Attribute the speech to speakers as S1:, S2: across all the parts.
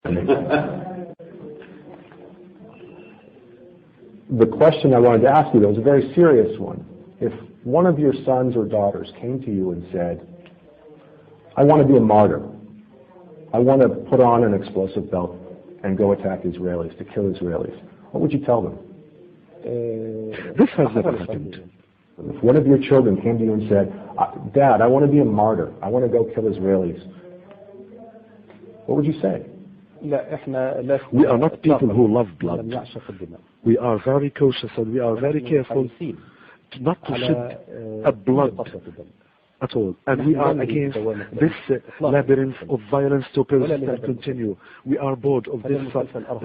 S1: The question I wanted to ask you, though, is a very serious one. If one of your sons or daughters came to you and said, I want to be a martyr. I want to put on an explosive belt and go attack Israelis, to kill Israelis, what would you tell them?
S2: This has never happened.
S1: If one of your children came to you and said, Dad, I want to be a martyr. I want to go kill Israelis, what would you say?
S2: We are not people who love blood. We are very cautious and we are very careful not to shed a blood at all. And we are against this labyrinth of violence to persist and continue. We are bored of this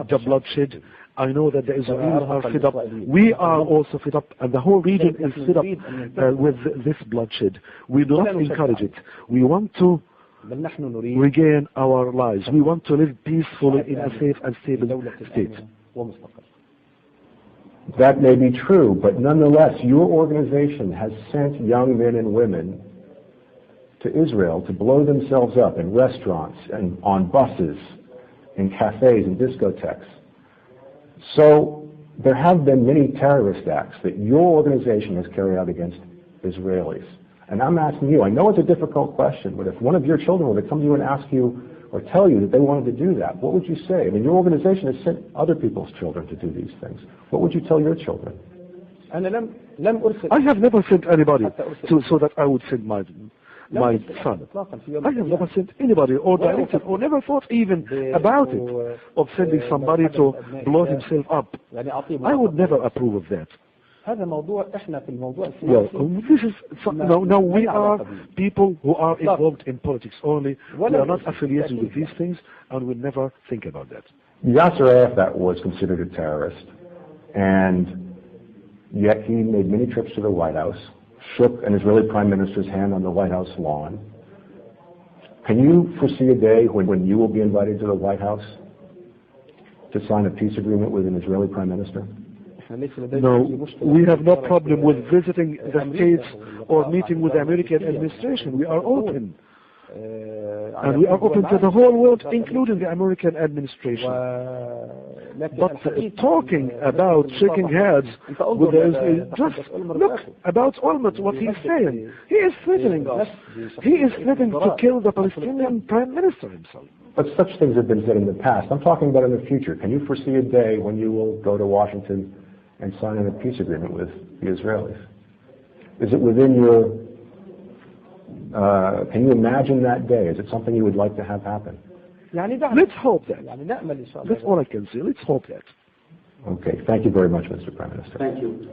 S2: the bloodshed. I know that the Israelis are fed up. We are also fed up, and the whole region is fed up with this bloodshed. We do not encourage it. We want to regain our lives. We want to live peacefully in a safe and stable state.
S1: That may be true, but nonetheless, your organization has sent young men and women to Israel to blow themselves up in restaurants and on buses, in cafes and discotheques. So there have been many terrorist acts that your organization has carried out against Israelis. And I'm asking you, I know it's a difficult question, but if one of your children were to come to you and ask you or tell you that they wanted to do that, what would you say? I mean, your organization has sent other people's children to do these things. What would you tell your children?
S2: I have never sent anybody so that I would send my son. I have never sent anybody or directed or never thought even about it of sending somebody to blow himself up. I would never approve of that. Well, this is no. We are people who are involved in politics only. We are not affiliated with these things, and we'll never think about that.
S1: Yasser Arafat was considered a terrorist, and yet he made many trips to the White House, shook an Israeli prime minister's hand on the White House lawn. Can you foresee a day when you will be invited to the White House to sign a peace agreement with an Israeli prime minister?
S2: No, we have no problem with visiting the States or meeting with the American administration. We are open. And we are open to the whole world, including the American administration. But talking about shaking heads with the just look about Olmert, what he is saying. He is threatening us. He is threatening to kill the Palestinian prime minister himself.
S1: But such things have been said in the past. I'm talking about in the future. Can you foresee a day when you will go to Washington and sign a peace agreement with the Israelis? Is it within your can you imagine that day? Is it something you would like to have happen?
S2: Let's hope that. That's all I can say. Let's hope that.
S1: Okay. Thank you very much, Mr. Prime Minister.
S3: Thank you.